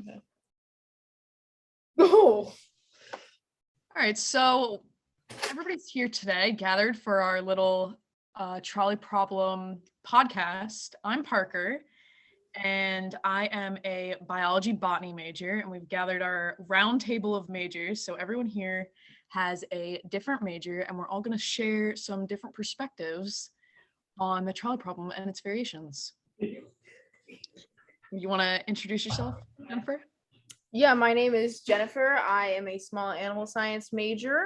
Okay. Oh. All right, so everybody's here today, gathered for our little Trolley Problem podcast. I'm Parker, and I am a biology botany major, and we've gathered our round table of majors. So everyone here has a different major, and we're all going to share some different perspectives on the trolley problem and its variations. You want to introduce yourself, Jennifer? Yeah, my name is Jennifer. I am a small animal science major.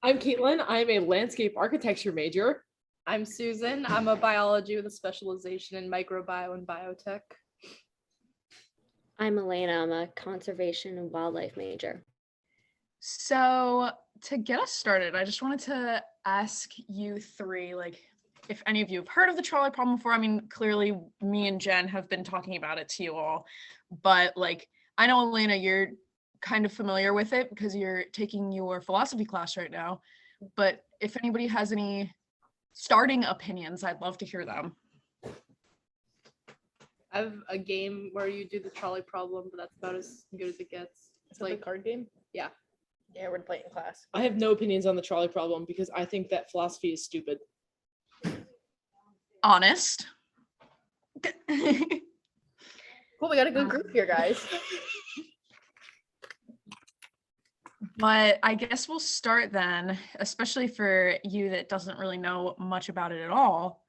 I'm Caitlin. I'm a landscape architecture major. I'm Susan. I'm a biology with a specialization in microbiome and biotech. I'm Elena. I'm a conservation and wildlife major. So to get us started, I just wanted to ask you three, if any of you have heard of the trolley problem before. I mean, clearly me and Jen have been talking about it to you all, but I know, Elena, you're kind of familiar with it because you're taking your philosophy class right now, but if anybody has any starting opinions, I'd love to hear them. I have a game where you do the trolley problem, but that's about as good as it gets. It's like a card game? Yeah. Yeah, we're playing in class. I have no opinions on the trolley problem because I think that philosophy is stupid. Honest. Cool, we got a good group here, guys. But I guess we'll start then, especially for you that doesn't really know much about it at all,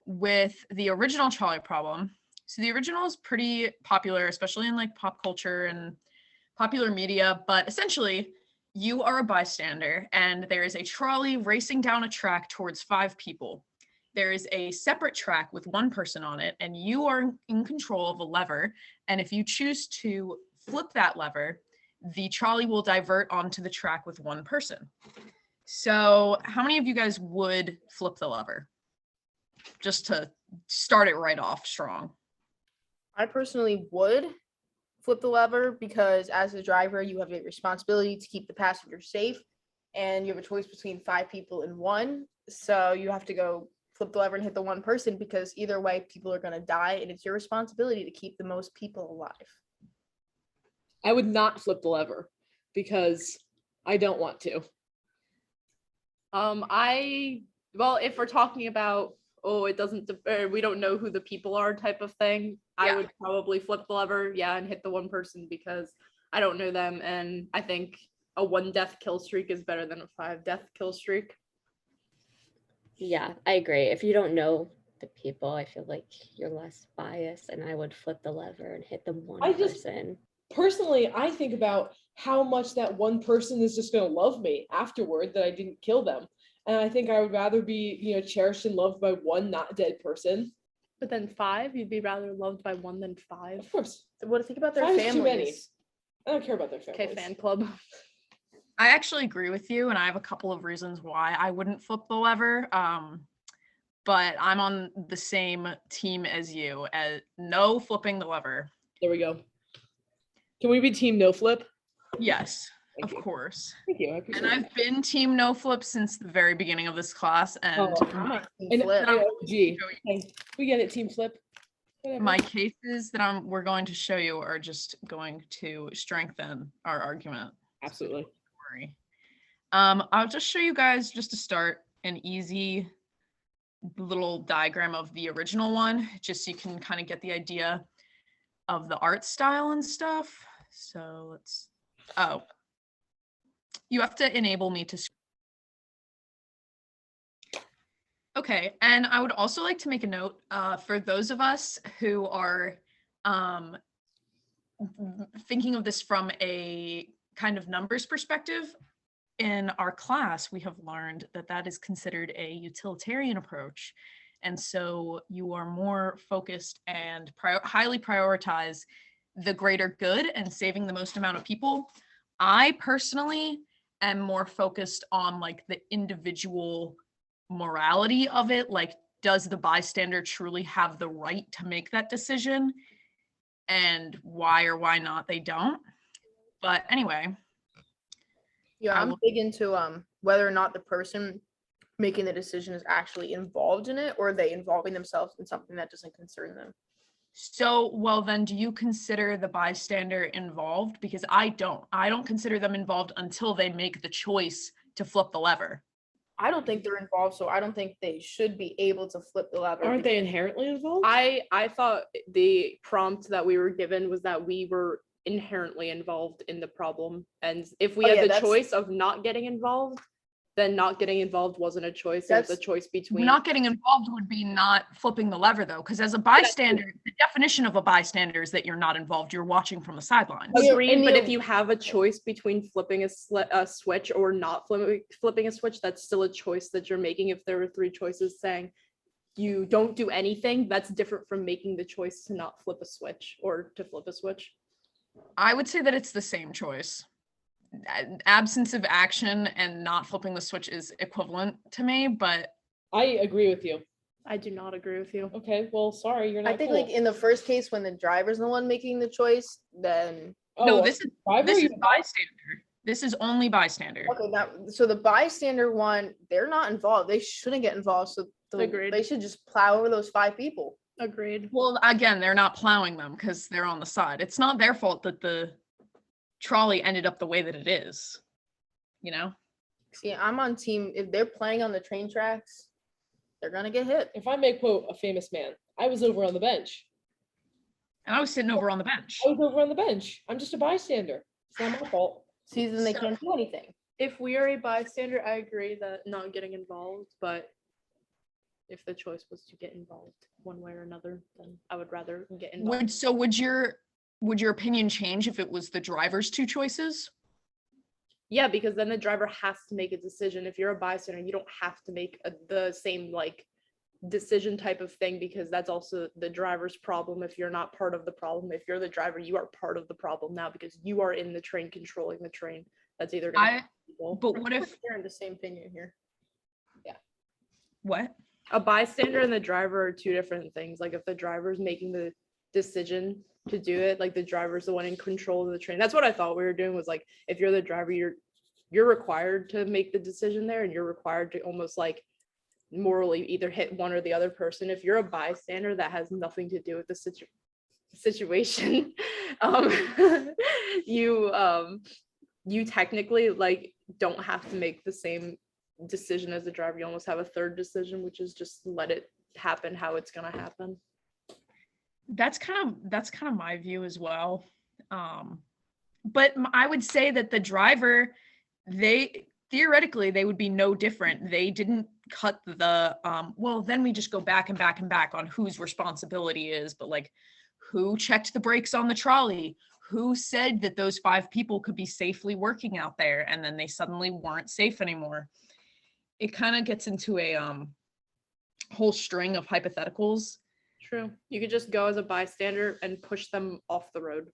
with the original trolley problem. So the original is pretty popular, especially in pop culture and popular media, but essentially you are a bystander and there is a trolley racing down a track towards 5 people. There is a separate track with 1 person on it, and you are in control of a lever. And if you choose to flip that lever, the trolley will divert onto the track with 1 person. So how many of you guys would flip the lever? Just to start it right off strong. I personally would flip the lever because as a driver, you have a responsibility to keep the passenger safe, and you have a choice between 5 people and 1. So you have to go flip the lever and hit the 1 person because either way, people are going to die, and it's your responsibility to keep the most people alive. I would not flip the lever because I don't want to. Well, if we're talking about, we don't know who the people are type of thing, Yeah. I would probably flip the lever, and hit the 1 person because I don't know them, and I think a 1 death kill streak is better than a 5 death kill streak. Yeah, I agree. If you don't know the people, I feel like you're less biased, and I would flip the lever and hit the 1 person. Personally, I think about how much that 1 person is just going to love me afterward that I didn't kill them. And I think I would rather be, cherished and loved by 1 not dead person. But then 5, you'd be rather loved by 1 than 5. Of course. What do you think about their 5 families? is too many. I don't care about their families. Okay, fan club. I actually agree with you, and I have a couple of reasons why I wouldn't flip the lever. But I'm on the same team as you, as no flipping the lever. There we go. Can we be team no flip? Yes, Thank of you. course. Thank you. I appreciate And I've been team no flip since the very beginning of this class, and Gee, we get it, team flip. Whatever. my cases that we're going to show you are just going to strengthen our argument. Absolutely. Don't worry. I'll just show you guys, just to start, an easy little diagram of the original one, just so you can kind of get the idea of the art style and stuff. So you have to enable me to. Okay, and I would also like to make a note for those of us who are thinking of this from a kind of numbers perspective. In our class, we have learned that is considered a utilitarian approach. And so you are more focused and highly prioritize the greater good and saving the most amount of people. I personally am more focused on the individual morality of it. Does the bystander truly have the right to make that decision? And why or why not they don't. But anyway. Yeah, I'm big into whether or not the person making the decision is actually involved in it, or are they involving themselves in something that doesn't concern them. So, well, then do you consider the bystander involved? Because I don't. I don't consider them involved until they make the choice to flip the lever. I don't think they're involved, so I don't think they should be able to flip the lever. Aren't they inherently involved? I thought the prompt that we were given was that we were inherently involved in the problem, and if we Oh, had yeah, the that's- choice of not getting involved, then not getting involved wasn't a choice. It was a That's- choice between Not getting involved would be not flipping the lever, though, because as a bystander, the definition of a bystander is that you're not involved. You're watching from the sidelines. Yeah, Agreed, and but the- if you have a choice between flipping a switch or not flipping a switch, that's still a choice that you're making. If there were 3 choices saying you don't do anything, that's different from making the choice to not flip a switch or to flip a switch. I would say that it's the same choice. Absence of action and not flipping the switch is equivalent to me, but I agree with you. I do not agree with you. Okay, well, sorry, you're not I think cool. like in the first case when the driver's the one making the choice, then no, this is driver, this is you- bystander. This is only bystander. okay, now so the bystander one, they're not involved. They shouldn't get involved. So Agreed. they should just plow over those 5 people. Agreed. Well, again, they're not plowing them because they're on the side. It's not their fault that the trolley ended up the way that it is. You know? See, I'm on team. If they're playing on the train tracks, they're gonna get hit. If I may quote a famous man, I was over on the bench. And I was sitting over on the bench. I was over on the bench. I'm just a bystander. It's not my fault. See, then they can't do anything. If we are a bystander, I agree that not getting involved, but if the choice was to get involved one way or another, then I would rather get involved. Would your opinion change if it was the driver's 2 choices? Yeah, because then the driver has to make a decision. If you're a bystander, you don't have to make the same like decision type of thing, because that's also the driver's problem. If you're not part of the problem, if you're the driver, you are part of the problem now because you are in the train controlling the train. That's either going to people. But what if You're in the same opinion here. what? A bystander and the driver are 2 different things. Like if the driver's making the decision to do it, like the driver's the one in control of the train. That's what I thought we were doing, was like if you're the driver, you're required to make the decision there, and you're required to almost like morally either hit one or the other person. If you're a bystander, that has nothing to do with the situation. You technically like don't have to make the same decision as the driver. You almost have a third decision, which is just let it happen how it's gonna happen. That's kind of my view as well. But I would say that the driver, they theoretically they would be no different. They didn't cut the well, then we just go back and back and back on whose responsibility is, but like who checked the brakes on the trolley? Who said that those 5 people could be safely working out there and then they suddenly weren't safe anymore? It kind of gets into a whole string of hypotheticals. True. You could just go as a bystander and push them off the road.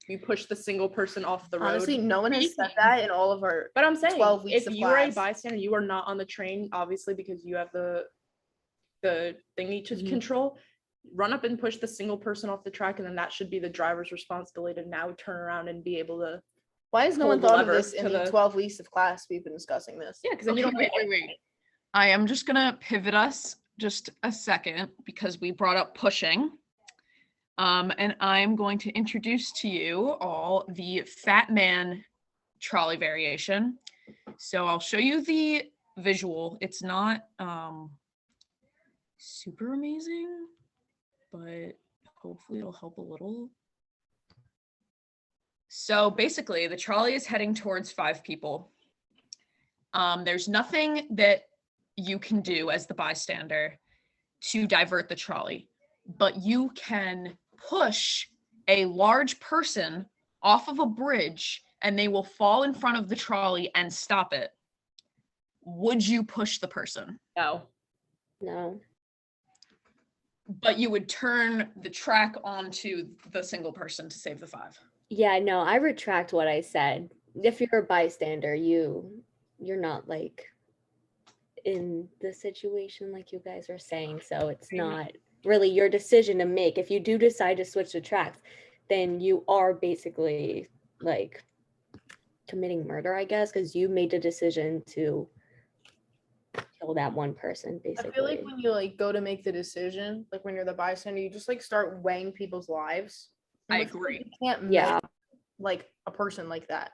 You push the single person off the road. Honestly, no one has said that in all of our. But I'm saying, 12 weeks if of you are a class. bystander, you are not on the train, obviously, because you have the thingy to Mhm. control. Run up and push the single person off the track, and then that should be the driver's responsibility to now turn around and be able to. Why has no pull one the thought of lever this in to the the- 12 weeks of class we've been discussing this? Yeah, because then you Okay, don't. wait. I am just gonna pivot us just a second because we brought up pushing. And I'm going to introduce to you all the fat man trolley variation. So I'll show you the visual. It's not super amazing, but hopefully it'll help a little. So basically the trolley is heading towards 5 people. There's nothing that you can do as the bystander to divert the trolley, but you can push a large person off of a bridge and they will fall in front of the trolley and stop it. Would you push the person? No. No. But you would turn the track onto the single person to save the 5. Yeah, no, I retract what I said. If you're a bystander, you're not like in the situation like you guys are saying, so it's not really your decision to make. If you do decide to switch the tracks, then you are basically like committing murder, I guess, because you made the decision to kill that one person, basically. I feel like when you like go to make the decision, like when you're the bystander, you just like start weighing people's lives. And I with kids, agree. You can't Yeah. make like a person like that.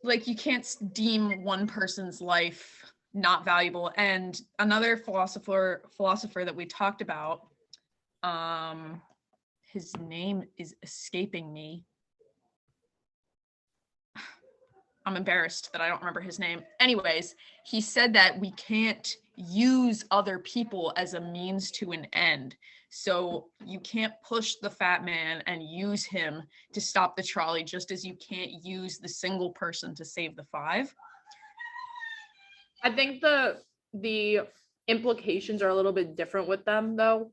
Like you can't deem one person's life not valuable. And another philosopher that we talked about, his name is escaping me. I'm embarrassed that I don't remember his name. Anyways, he said that we can't use other people as a means to an end. So you can't push the fat man and use him to stop the trolley, just as you can't use the single person to save the five. I think the implications are a little bit different with them though.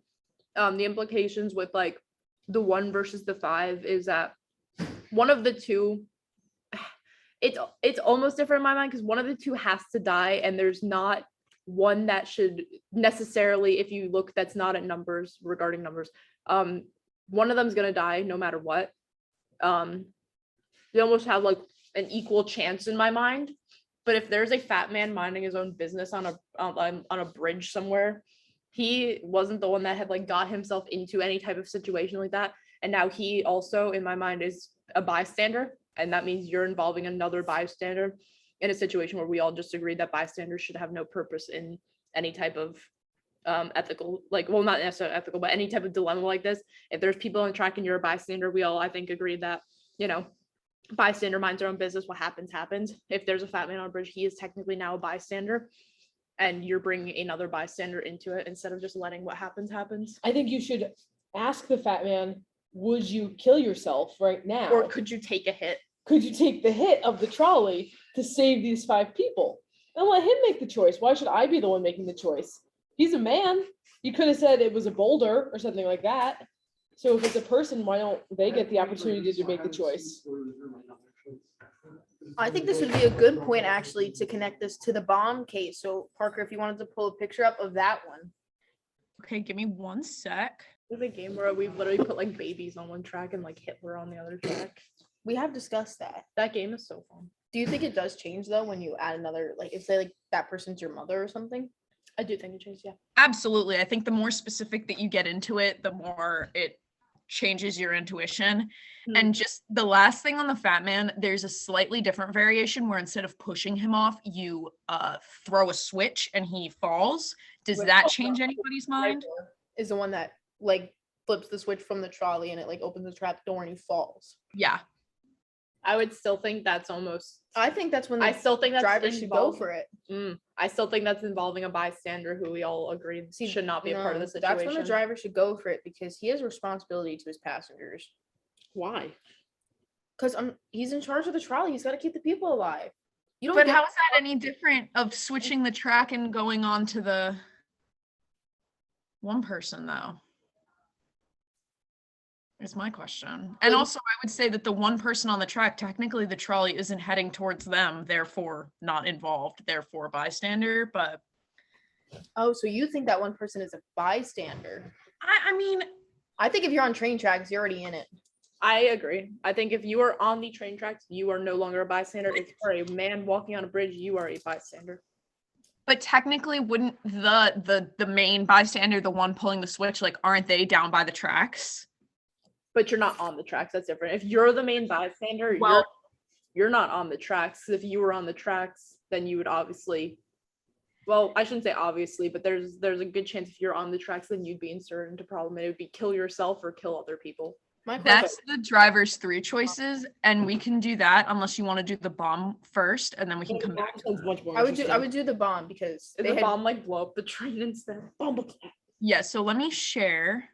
The implications with like the 1 versus the 5 is that one of the two, it's almost different in my mind because one of the two has to die, and there's not one that should necessarily, if you look, that's not at numbers, regarding numbers, one of them's gonna die no matter what. They almost have like an equal chance in my mind. But if there's a fat man minding his own business on a bridge somewhere, he wasn't the one that had like got himself into any type of situation like that, and now he also, in my mind, is a bystander, and that means you're involving another bystander in a situation where we all just agreed that bystanders should have no purpose in any type of ethical, like, well, not necessarily ethical, but any type of dilemma like this. If there's people on track and you're a bystander, we all, I think, agreed that, you know, bystander minds their own business. What happens, happens. If there's a fat man on a bridge, he is technically now a bystander, and you're bringing another bystander into it instead of just letting what happens, happens. I think you should ask the fat man, would you kill yourself right now? Or could you take a hit? Could you take the hit of the trolley to save these 5 people? And let him make the choice. Why should I be the one making the choice? He's a man. You could have said it was a boulder or something like that. So if it's a person, why don't they get the opportunity to make the choice? I think this would be a good point actually to connect this to the bomb case. So Parker, if you wanted to pull a picture up of that one. Okay, give me 1 sec. There's a game where we've literally put like babies on one track and like Hitler on the other track. We have discussed that. That game is so fun. Do you think it does change though when you add another, like if say like that person's your mother or something? I do think it changes, yeah. Absolutely. I think the more specific that you get into it, the more it changes your intuition. And just the last thing on the fat man, there's a slightly different variation where instead of pushing him off, you throw a switch and he falls. Does that change anybody's mind? Is the one that like flips the switch from the trolley and it like opens the trap door and he falls. Yeah. I would still think that's almost, I think that's when I the still think that's driver should go involving- for it. I still think that's involving a bystander who we all agreed should not be a part of the situation. That's when the driver should go for it because he has responsibility to his passengers. Why? Because he's in charge of the trolley. He's got to keep the people alive. You don't. But get- how is that any different of switching the track and going on to the one person though? Is my question. And also I would say that the one person on the track, technically the trolley isn't heading towards them, therefore not involved, therefore bystander, but Oh, so you think that one person is a bystander? I mean, I think if you're on train tracks, you're already in it. I agree. I think if you are on the train tracks, you are no longer a bystander. If you are a man walking on a bridge, you are a bystander. but technically wouldn't the main bystander, the one pulling the switch, like aren't they down by the tracks? But you're not on the tracks. That's different. If you're the main bystander, Well- you're not on the tracks. If you were on the tracks, then you would obviously, well, I shouldn't say obviously, but there's a good chance if you're on the tracks, then you'd be inserted into problem. It would be kill yourself or kill other people. My question. That's the driver's 3 choices, and we can do that unless you want to do the bomb first, and then we can come back. That sounds much more I would interesting. do the bomb because Did they the had, bomb like blow up the train instead? Yeah, so let me share.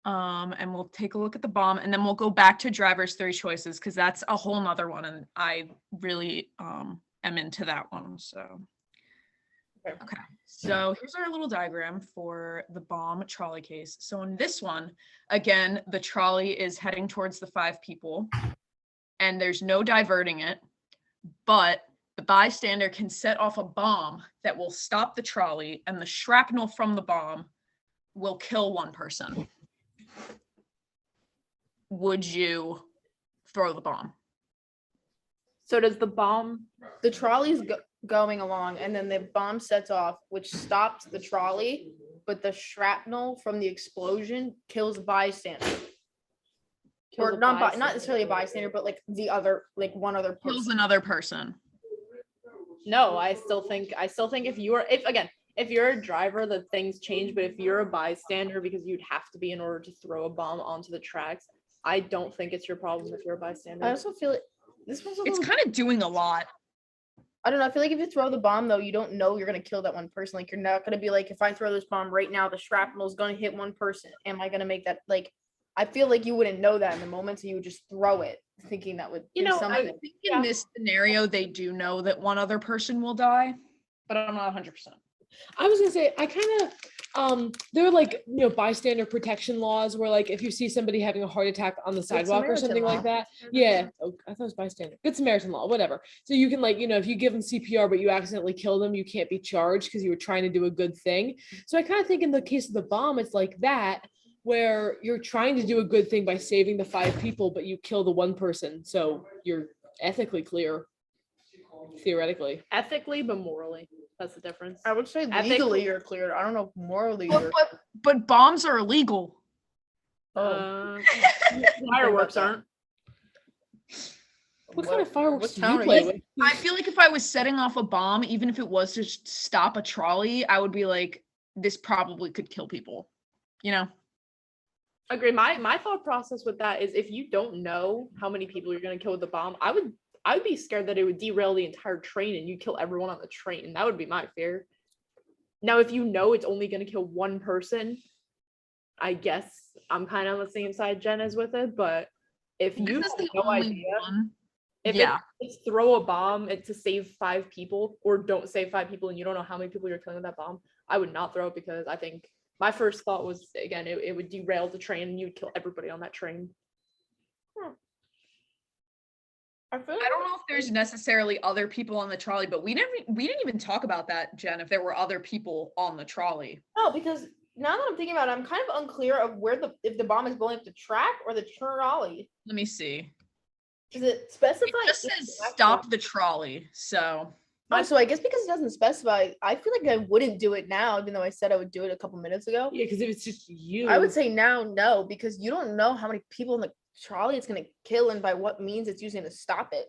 And we'll take a look at the bomb, and then we'll go back to driver's 3 choices because that's a whole nother one, and I really am into that one. So okay, so here's our little diagram for the bomb trolley case. So in this one, again, the trolley is heading towards the 5 people, and there's no diverting it, but the bystander can set off a bomb that will stop the trolley, and the shrapnel from the bomb will kill one person. Would you throw the bomb? So does the bomb? The trolley's going along, and then the bomb sets off, which stops the trolley, but the shrapnel from the explosion kills a bystander. kills Or a not bystander? necessarily a bystander, but like the other, like one other Kills person. another person. No, I still think if you're a driver, the things change, but if you're a bystander, because you'd have to be in order to throw a bomb onto the tracks, I don't think it's your problem if you're a bystander. I also feel like this one's a It's little. kind of doing a lot. I don't know. I feel like if you throw the bomb though, you don't know you're gonna kill that one person. Like you're not gonna be like, if I throw this bomb right now, the shrapnel is gonna hit one person. Am I gonna make that like? I feel like you wouldn't know that in the moment, so you would just throw it, thinking that would do I something. think in this scenario, they do know that one other person will die, but I'm not 100%. I was gonna say, I kind of, there are like, bystander protection laws where like, if you see somebody having a heart attack on the sidewalk or Samaritan something law. like that. Yeah. Oh, I thought it was bystander. Good Samaritan law, whatever. So you can like, if you give them CPR, but you accidentally kill them, you can't be charged because you were trying to do a good thing. So I kind of think in the case of the bomb, it's like that, where you're trying to do a good thing by saving the 5 people, but you kill the one person. So you're ethically clear, theoretically. Ethically, but morally, that's the difference. I would say Ethically- legally you're cleared. I don't know if morally you're. But bombs are illegal. Oh. Fireworks aren't. What kind of fireworks what do town you are play you with? I feel like if I was setting off a bomb, even if it was to stop a trolley, I would be like, this probably could kill people. Agree. My thought process with that is if you don't know how many people you're gonna kill with the bomb, I would be scared that it would derail the entire train and you kill everyone on the train. That would be my fear. Now, if you know it's only gonna kill one person, I guess I'm kind of on the same side Jen is with it. But if you This is have the no only idea, one. if Yeah. it's throw a bomb to save 5 people, or don't save 5 people and you don't know how many people you're killing with that bomb, I would not throw it, because I think my first thought was, again, it would derail the train and you'd kill everybody on that train. I feel I don't know if there's necessarily other people on the trolley, but we didn't even talk about that, Jen, if there were other people on the trolley. No, because now that I'm thinking about it, I'm kind of unclear of if the bomb is blowing up the track or the trolley. Let me see. Does it specify? It just if says the actual- stop the trolley. So Oh, so I guess because it doesn't specify, I feel like I wouldn't do it now, even though I said I would do it a couple minutes ago. Yeah, because if it's just you, I would say now, no, because you don't know how many people in the trolley it's gonna kill and by what means it's using to stop it.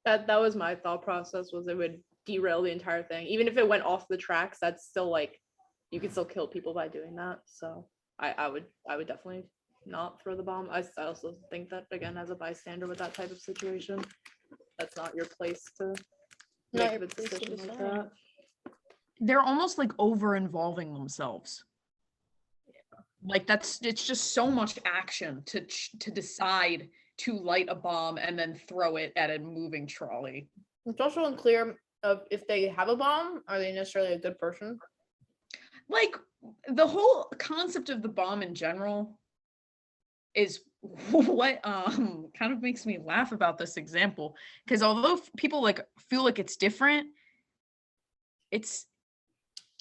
That was my thought process, was it would derail the entire thing. Even if it went off the tracks, that's still like, you can still kill people by doing that. So I would definitely not throw the bomb. I also think that, again, as a bystander with that type of situation, that's not your place to Not make your the place to decision like decide. that. they're almost like over involving themselves. Like it's just so much action to decide to light a bomb and then throw it at a moving trolley. It's also unclear of if they have a bomb, are they necessarily a good person? Like the whole concept of the bomb in general is what kind of makes me laugh about this example, because although people like feel like it's different, it's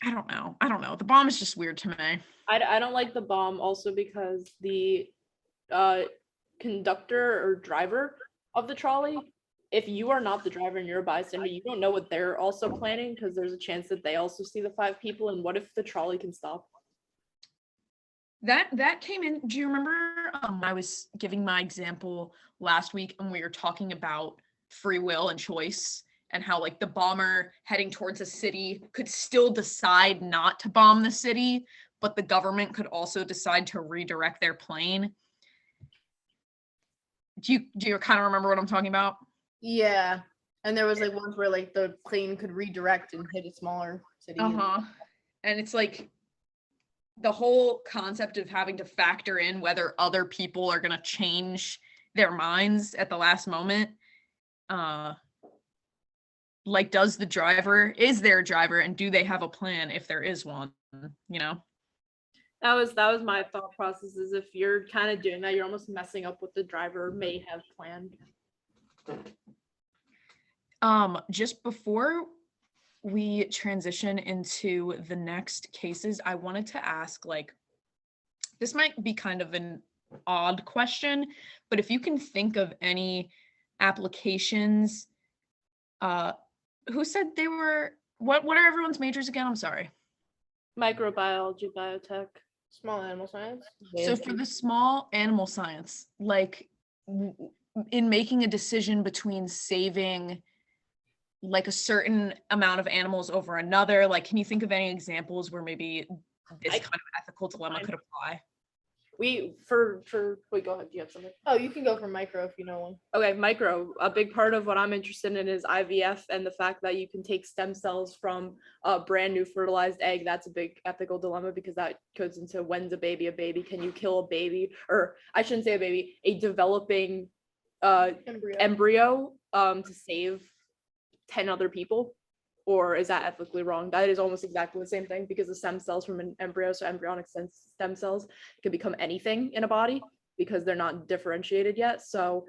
I don't know. The bomb is just weird to me. I don't like the bomb also because the conductor or driver of the trolley, if you are not the driver and you're a bystander, you don't know what they're also planning, because there's a chance that they also see the 5 people, and what if the trolley can stop? That came in. Do you remember I was giving my example last week and we were talking about free will and choice, and how like the bomber heading towards a city could still decide not to bomb the city, but the government could also decide to redirect their plane. Do you kind of remember what I'm talking about? Yeah. And there was like ones where like the plane could redirect and hit a smaller city. And it's like the whole concept of having to factor in whether other people are going to change their minds at the last moment. Like, is there a driver, and do they have a plan if there is one, That was my thought process, is if you're kind of doing that, you're almost messing up what the driver may have planned. Just before we transition into the next cases, I wanted to ask, like, this might be kind of an odd question, but if you can think of any applications Who said they were, what are everyone's majors again? I'm sorry. Microbiology, biotech. Small animal science. So for the small animal science, like in making a decision between saving like a certain amount of animals over another, like can you think of any examples where maybe this kind of ethical dilemma could apply? Wait, go ahead. Do you have something? Oh, you can go for micro if you know one. Okay, micro. A big part of what I'm interested in is IVF and the fact that you can take stem cells from a brand new fertilized egg. That's a big ethical dilemma because that goes into when's a baby a baby? Can you kill a baby? Or I shouldn't say a baby, a developing embryo to save 10 other people? Or is that ethically wrong? That is almost exactly the same thing because the stem cells from an embryo, so embryonic stem cells can become anything in a body because they're not differentiated yet. So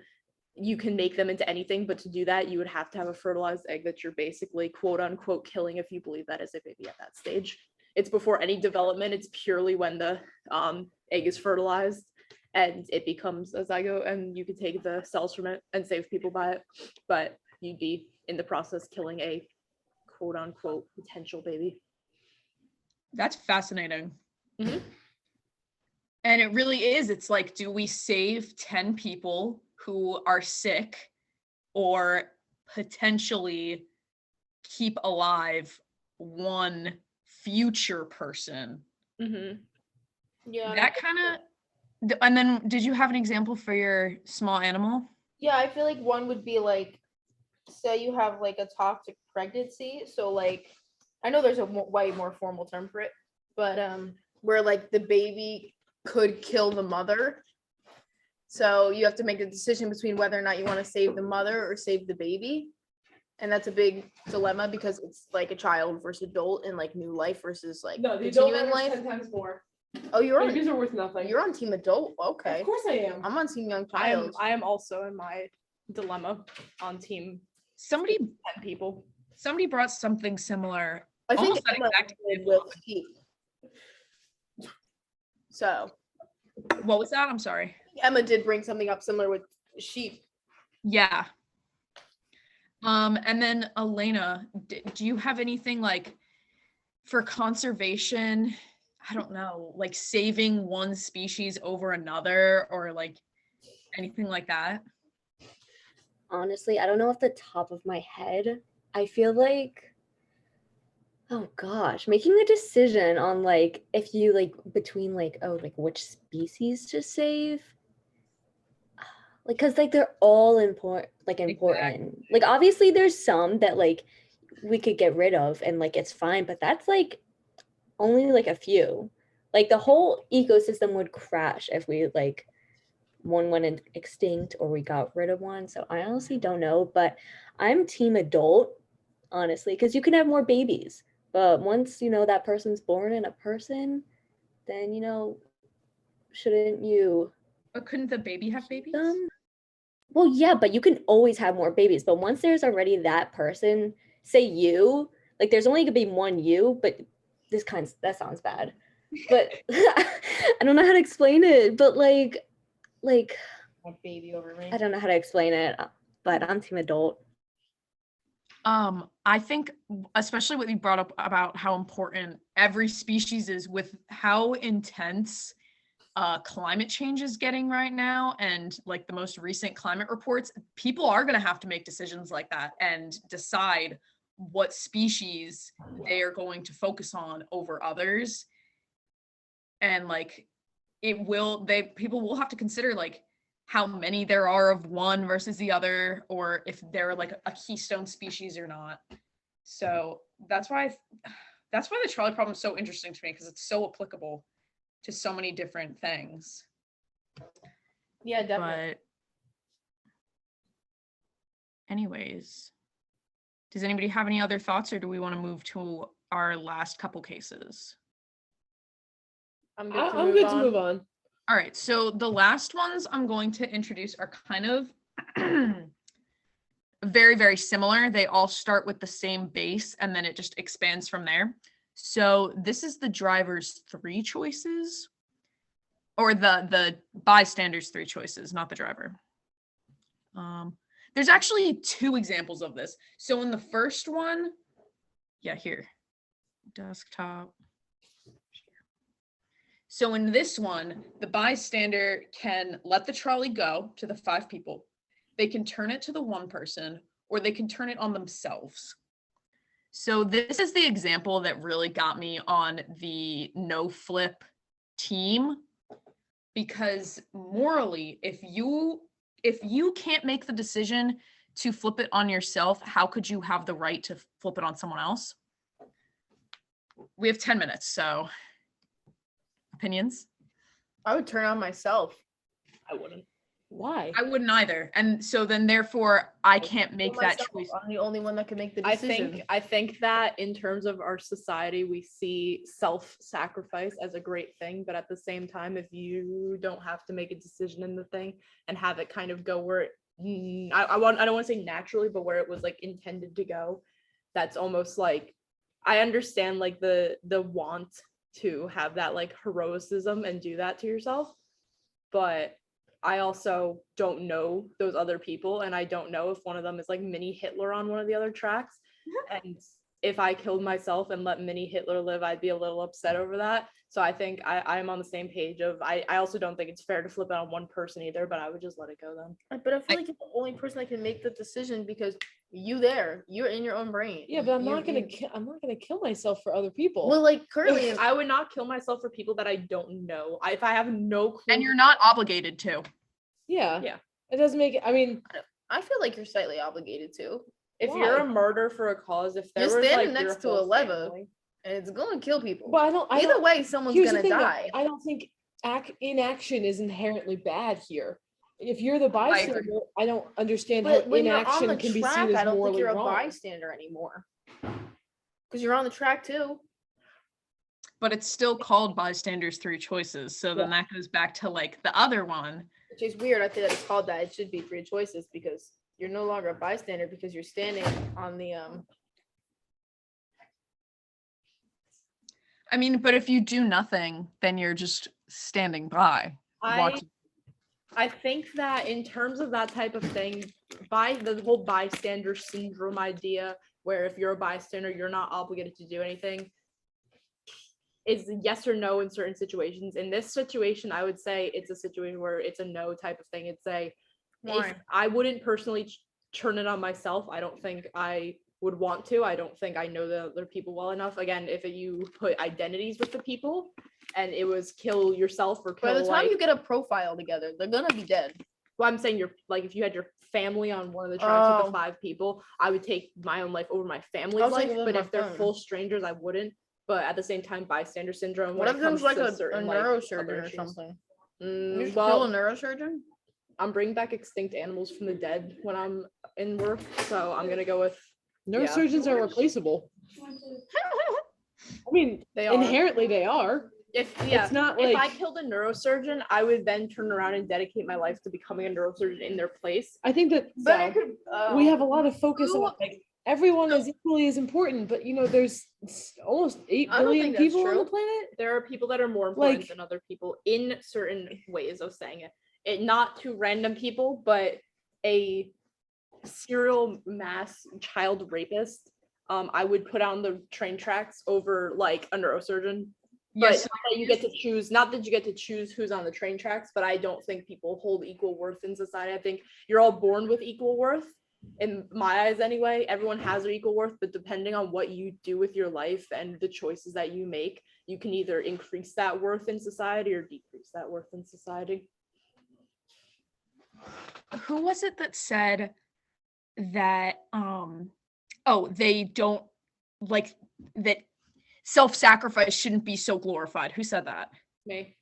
you can make them into anything, but to do that, you would have to have a fertilized egg that you're basically quote unquote killing if you believe that is a baby at that stage. It's before any development. It's purely when the egg is fertilized and it becomes a zygote and you can take the cells from it and save people by it. But you'd be in the process killing a quote unquote potential baby. That's fascinating. Mhm. And it really is. It's like, do we save 10 people who are sick or potentially keep alive one future person? Mm-hmm. Yeah. That kind of, and then did you have an example for your small animal? Yeah, I feel like one would be like, say you have like a toxic pregnancy. So like, I know there's a way more formal term for it, but where like the baby could kill the mother. So you have to make a decision between whether or not you want to save the mother or save the baby. And that's a big dilemma because it's like a child versus adult and like new life versus like No, the adult continuing matters life. 10 times more. Oh, you're on Babies are worth nothing. you're on team adult. Okay. Of course I am. I'm on team young I child. am also in my dilemma on team Somebody 10 people. brought something similar. I think almost that Emma exact did example. with sheep. So What was that? I'm sorry. Emma did bring something up similar with sheep. Yeah. And then Elena, do you have anything like for conservation? I don't know, like saving one species over another or like anything like that? Honestly, I don't know off the top of my head. I feel like, oh gosh, making a decision on like if you like between like, oh, like which species to save. Like, cause like they're all important. Like obviously there's some that like we could get rid of and like it's fine, but that's like only like a few. Like the whole ecosystem would crash if we like one went extinct or we got rid of one. So I honestly don't know, but I'm team adult, honestly, because you can have more babies. But once you know that person's born in a person, then you know, shouldn't you? But couldn't the baby have babies? Well, yeah, but you can always have more babies. But once there's already that person, say you, like there's only gonna be one you, but that sounds bad. But I don't know how to explain it. But like A baby over me. I don't know how to explain it, but I'm team adult. I think especially what you brought up about how important every species is with how intense climate change is getting right now and like the most recent climate reports, people are going to have to make decisions like that and decide what species they are going to focus on over others. And like people will have to consider like how many there are of one versus the other, or if they're like a keystone species or not. So that's why the trolley problem is so interesting to me, because it's so applicable to so many different things. Yeah, definitely. But anyways, does anybody have any other thoughts, or do we want to move to our last couple cases? I'm I'm good to move on. All right, so the last ones I'm going to introduce are kind of very, very similar. They all start with the same base and then it just expands from there. So this is the driver's 3 choices, or the bystander's 3 choices, not the driver. There's actually 2 examples of this. So in the first one, here, desktop. So in this one, the bystander can let the trolley go to the 5 people. They can turn it to the 1 person, or they can turn it on themselves. So this is the example that really got me on the no flip team, because morally, if you can't make the decision to flip it on yourself, how could you have the right to flip it on someone else? We have 10 minutes, so opinions? I would turn on myself. I wouldn't. Why? I wouldn't either. And so then therefore I can't make that Myself, choice. I'm the only one that can make the I decision. think that in terms of our society, we see self-sacrifice as a great thing, but at the same time, if you don't have to make a decision in the thing and have it kind of go where I don't want to say naturally, but where it was like intended to go, that's almost like, I understand like the want to have that like heroism and do that to yourself, but I also don't know those other people, and I don't know if one of them is like mini Hitler on one of the other tracks. And if I killed myself and let mini Hitler live, I'd be a little upset over that. So I think I'm on the same page of, I also don't think it's fair to flip it on 1 person either, but I would just let it go then. But I feel like you're the only person that can make the decision, because you're in your own brain. Yeah, but I'm not gonna kill myself for other people. Well, like currently, I would not kill myself for people that I don't know. If I have no clue. And you're not obligated to. Yeah. Yeah. It doesn't make it. I mean, I feel like you're slightly obligated to. If Why? you're a murder for a cause, if there You're was standing like next your to a whole lever. family- And it's going to kill people. but I Either don't. way, someone's Here's going the to thing, though, die. I don't think inaction is inherently bad here. If you're the bystander, I don't understand But how when you're on inaction the can be track, seen I as don't think morally you're a wrong. bystander anymore. Because you're on the track too. But it's still called bystanders through choices. So then that goes back to like the other one. Which is weird. I think that it's called that. It should be 3 choices, because you're no longer a bystander because you're standing on the I mean, but if you do nothing, then you're just standing by. watching. I think that in terms of that type of thing, by the whole bystander syndrome idea, where if you're a bystander, you're not obligated to do anything, is yes or no in certain situations. In this situation, I would say it's a situation where it's a no type of thing. It's a, if I wouldn't personally turn it on myself, I don't think I would want to. I don't think I know the other people well enough. Again, if you put identities with the people and it was kill yourself or kill, by the time like, you get a profile together, they're gonna be dead. well, I'm saying you're like, if you had your family on one of the tracks with Oh. the 5 people, I would take my own life over my I family's was life. thinking of But my if they're phone. full strangers, I wouldn't. But at the same time, bystander syndrome. What when if it it was comes like to a certain, like, neurosurgeon other or issues. something? You should Well, kill a neurosurgeon? I'm bringing back extinct animals from the dead when I'm in work, so I'm gonna go with Neurosurgeons are replaceable. I mean, they are. inherently they are. If It's not if like I killed a neurosurgeon, I would then turn around and dedicate my life to becoming a neurosurgeon in their place. I think that But it could. we have a lot of focus on Who- like everyone is equally as important, but you know, there's almost 8 I don't billion think that's people on the true. planet. There are people that are more important Like- than other people in certain ways of saying it. Not to random people, but a serial mass child rapist, I would put on the train tracks over like a neurosurgeon. But Yes. not that you get to choose, not that you get to choose who's on the train tracks, but I don't think people hold equal worth in society. I think you're all born with equal worth. In my eyes anyway, everyone has their equal worth, but depending on what you do with your life and the choices that you make, you can either increase that worth in society or decrease that worth in society. Who was it that said that they don't like that self-sacrifice shouldn't be so glorified? Who said that? Me.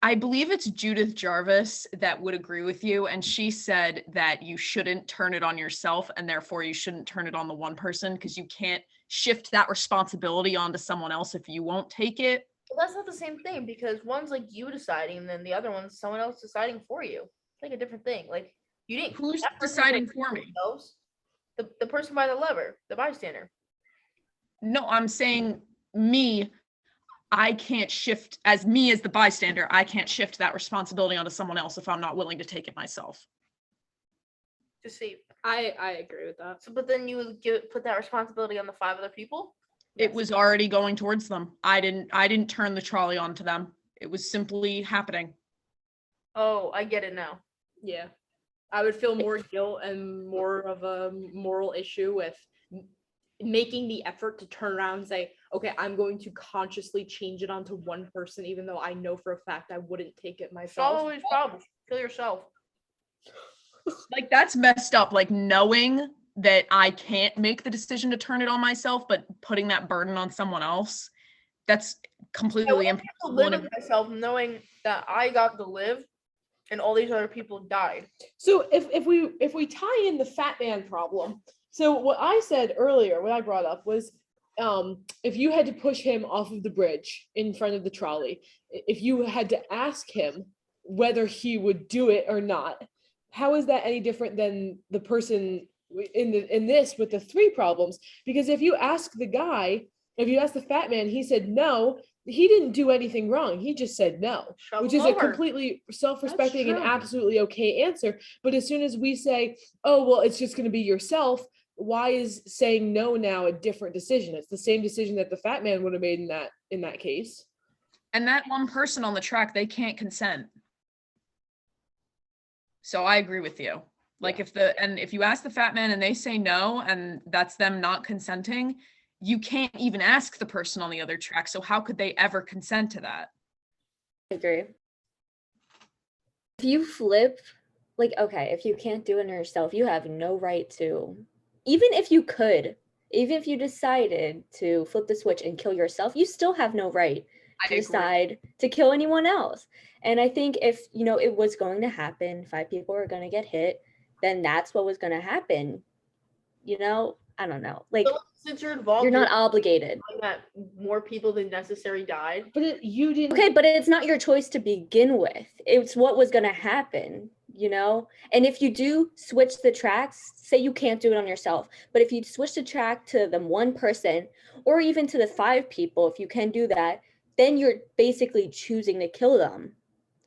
I believe it's Judith Jarvis that would agree with you, and she said that you shouldn't turn it on yourself, and therefore you shouldn't turn it on the one person, because you can't shift that responsibility onto someone else if you won't take it. Well, that's not the same thing, because one's like you deciding, and then the other one's someone else deciding for you. It's like a different thing. Like you didn't. Who's that person deciding didn't for me? themselves. The person by the lever, the bystander. No, I'm saying me. I can't shift, as me as the bystander, I can't shift that responsibility onto someone else if I'm not willing to take it myself. to save. I agree with that. So, but then you would put that responsibility on the 5 other people. It was already going towards them. I didn't turn the trolley onto them. It was simply happening. Oh, I get it now. Yeah. I would feel more guilt and more of a moral issue with making the effort to turn around and say, okay, I'm going to consciously change it onto one person, even though I know for a fact I wouldn't take it myself. Solve all these problems. Kill yourself. Like, that's messed up. Like, knowing that I can't make the decision to turn it on myself, but putting that burden on someone else, that's completely I impossible. live with myself knowing that I got to live and all these other people died. So if we tie in the fat man problem, so what I said earlier, what I brought up was, if you had to push him off of the bridge in front of the trolley, if you had to ask him whether he would do it or not, how is that any different than the person in this with the 3 problems? Because if you ask the fat man, he said no, he didn't do anything wrong. He just said no, which is a completely self-respecting and absolutely okay answer. But as soon as we say, oh, well, it's just going to be yourself, why is saying no now a different decision? It's the same decision that the fat man would have made in that case. And that one person on the track, they can't consent. So I agree with you. Like, if you ask the fat man and they say no, and that's them not consenting, you can't even ask the person on the other track. So how could they ever consent to that? I agree. If you flip, like, okay, if you can't do it yourself, you have no right to, even if you decided to flip the switch and kill yourself, you still have no right to decide to kill anyone else. And I think if, it was going to happen, 5 people are going to get hit, then that's what was going to happen. I don't know. Like, so since you're involved, you're not obligated. That more people than necessary died. But you didn't. Okay, but it's not your choice to begin with. It's what was going to happen, And if you do switch the tracks, say you can't do it on yourself, but if you switch the track to the 1 person or even to the 5 people, if you can do that, then you're basically choosing to kill them.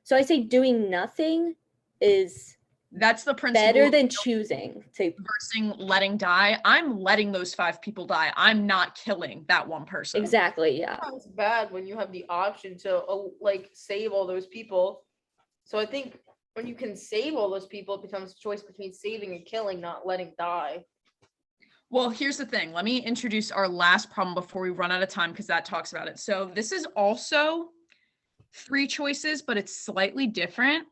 So I say doing nothing is that's the principle better than choosing to versus letting die. I'm letting those 5 people die. I'm not killing that one person. Exactly. Yeah. It's bad when you have the option to save all those people. So I think when you can save all those people, it becomes a choice between saving and killing, not letting die. Well, here's the thing. Let me introduce our last problem before we run out of time, because that talks about it. So this is also 3 choices, but it's slightly different.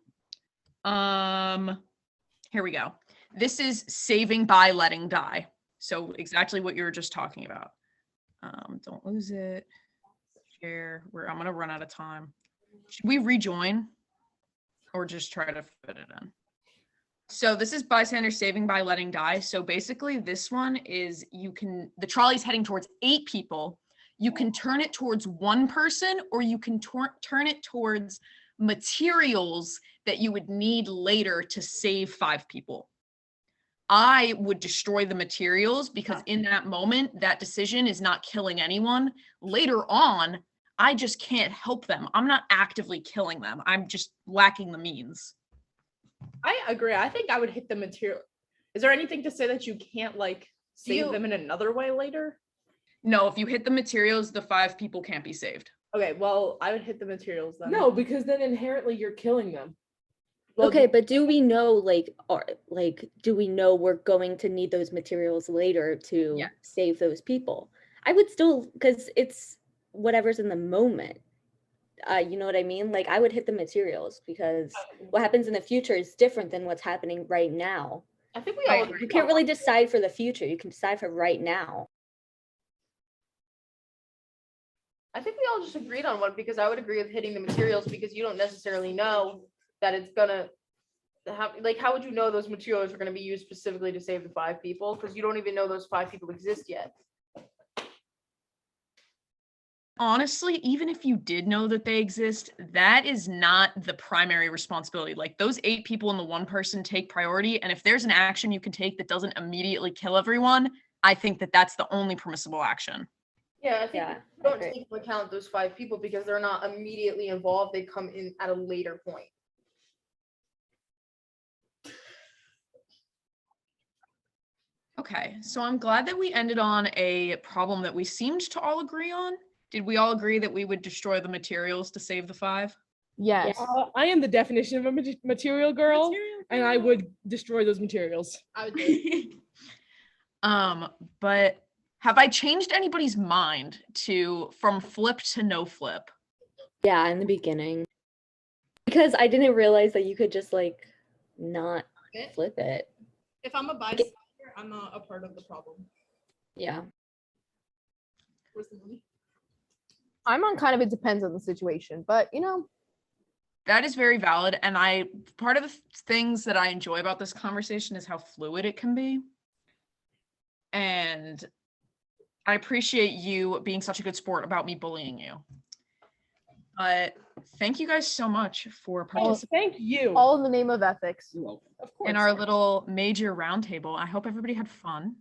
Here we go. This is saving by letting die. So exactly what you were just talking about. Don't lose it. Share. I'm going to run out of time. Should we rejoin or just try to fit it in? So this is bystander saving by letting die. So basically this one is the trolley's heading towards 8 people. You can turn it towards 1 person, or you can turn it towards materials that you would need later to save 5 people. I would destroy the materials because in that moment, that decision is not killing anyone. Later on, I just can't help them. I'm not actively killing them. I'm just lacking the means. I agree. I think I would hit the material. Is there anything to say that you can't save them in another way later? No, if you hit the materials, the 5 people can't be saved. Okay, well, I would hit the materials then. No, because then inherently you're killing them. Well, okay, but do we know do we know we're going to need those materials later to save those people? I would still, because it's whatever's in the moment. You know what I mean? Like, I would hit the materials because what happens in the future is different than what's happening right now. I think we all agree. You can't really decide for the future. You can decide for right now. I think we all just agreed on one, because I would agree with hitting the materials because you don't necessarily know that it's gonna have, how would you know those materials are gonna be used specifically to save the 5 people? Because you don't even know those 5 people exist yet. Honestly, even if you did know that they exist, that is not the primary responsibility. Like, those 8 people and the 1 person take priority. And if there's an action you can take that doesn't immediately kill everyone, I think that that's the only permissible action. Yeah, I think you don't take into account those 5 people because they're not immediately involved. They come in at a later point. Okay, so I'm glad that we ended on a problem that we seemed to all agree on. Did we all agree that we would destroy the materials to save the 5? Yes. I am the definition of a material girl, and I would destroy those materials. I would do it. But have I changed anybody's mind from flip to no flip? Yeah, in the beginning. Because I didn't realize that you could just like not flip it. If I'm a bystander, I'm not a part of the problem. Yeah. Where's the money? I'm on kind of it depends on the situation, but That is very valid. And part of the things that I enjoy about this conversation is how fluid it can be. And I appreciate you being such a good sport about me bullying you. Thank you guys so much for participating Thank you. all in the name of ethics. You're welcome. Of course. in our little major roundtable. I hope everybody had fun.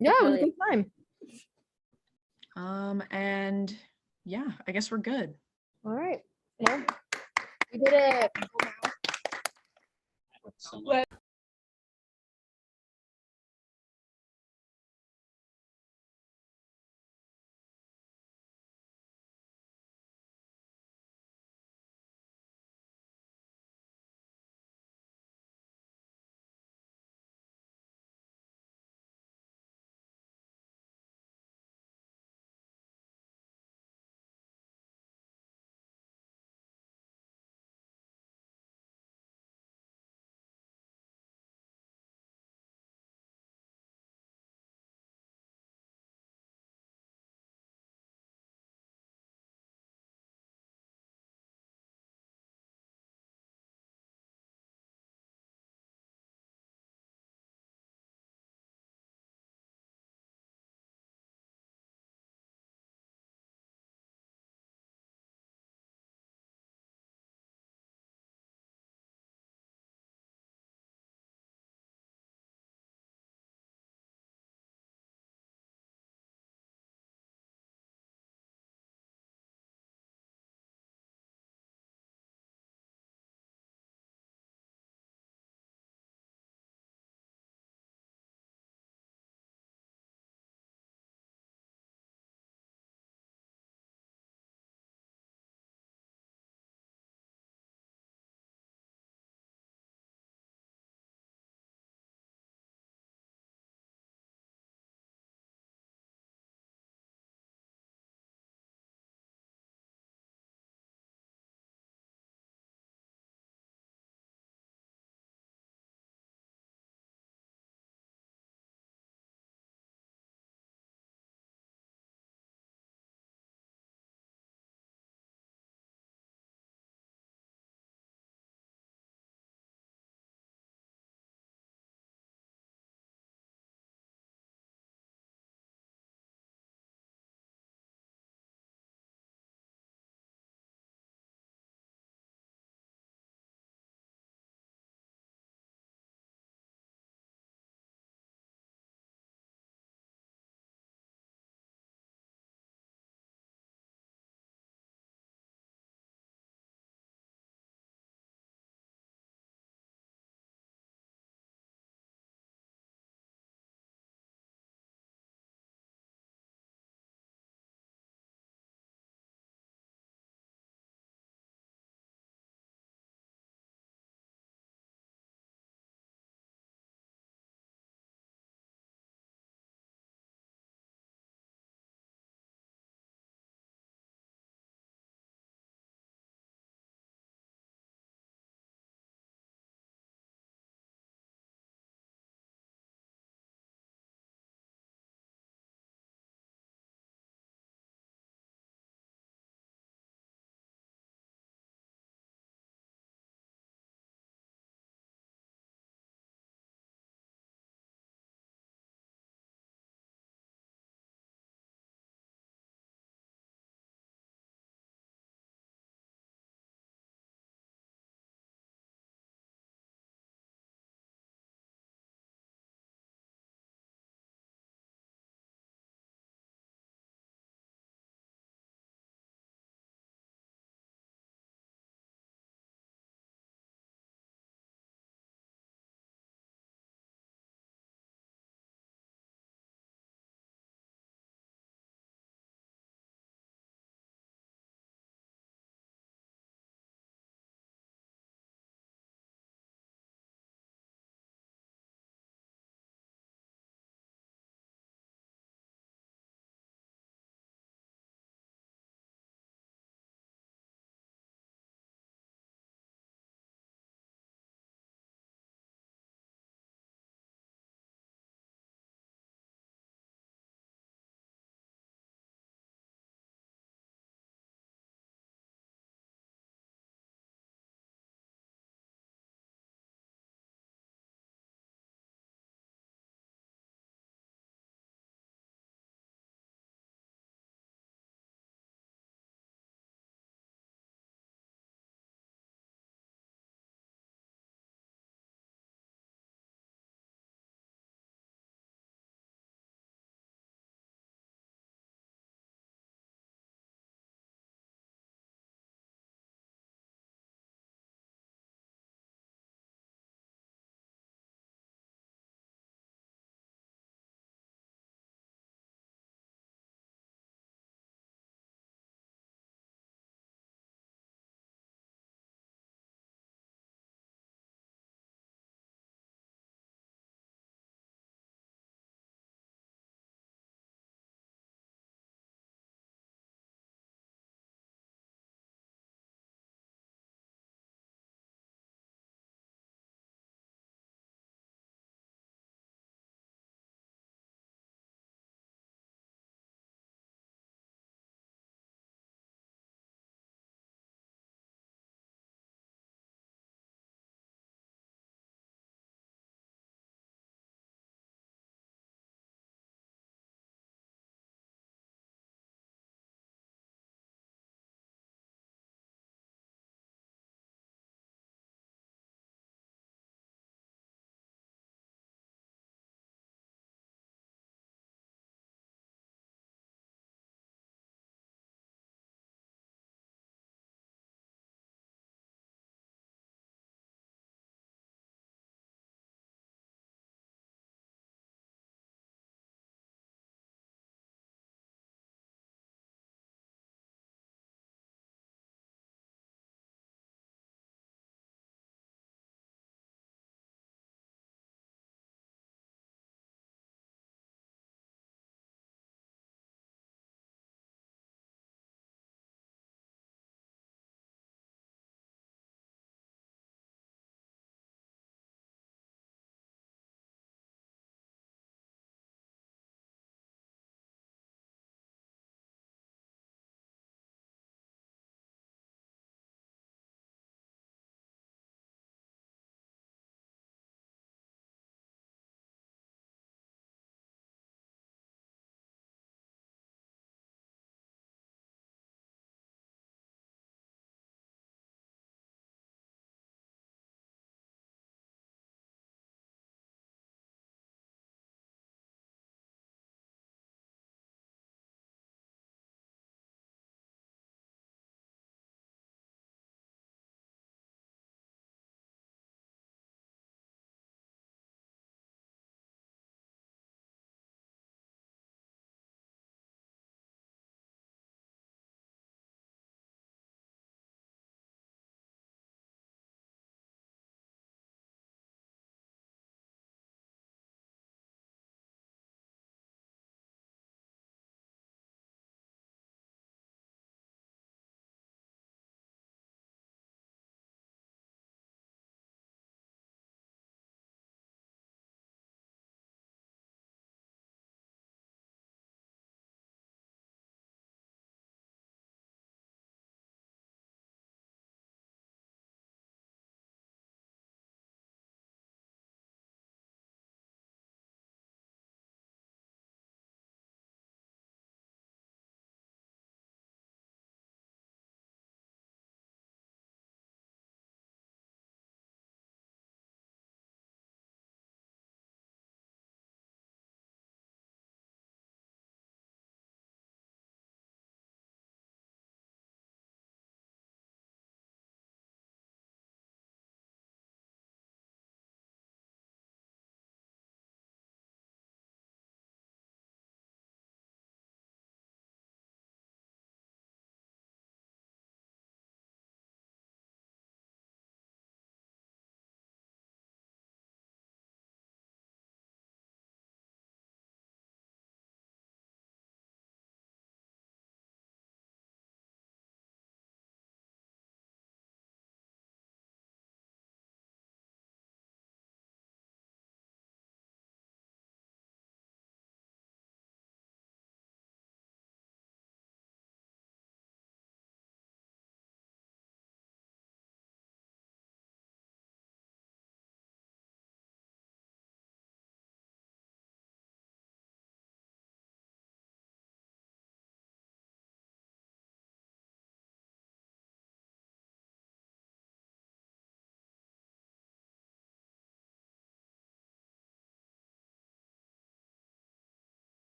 Yeah, it was a Really. good time. And yeah, I guess we're good. All right. Well, we did it. Let-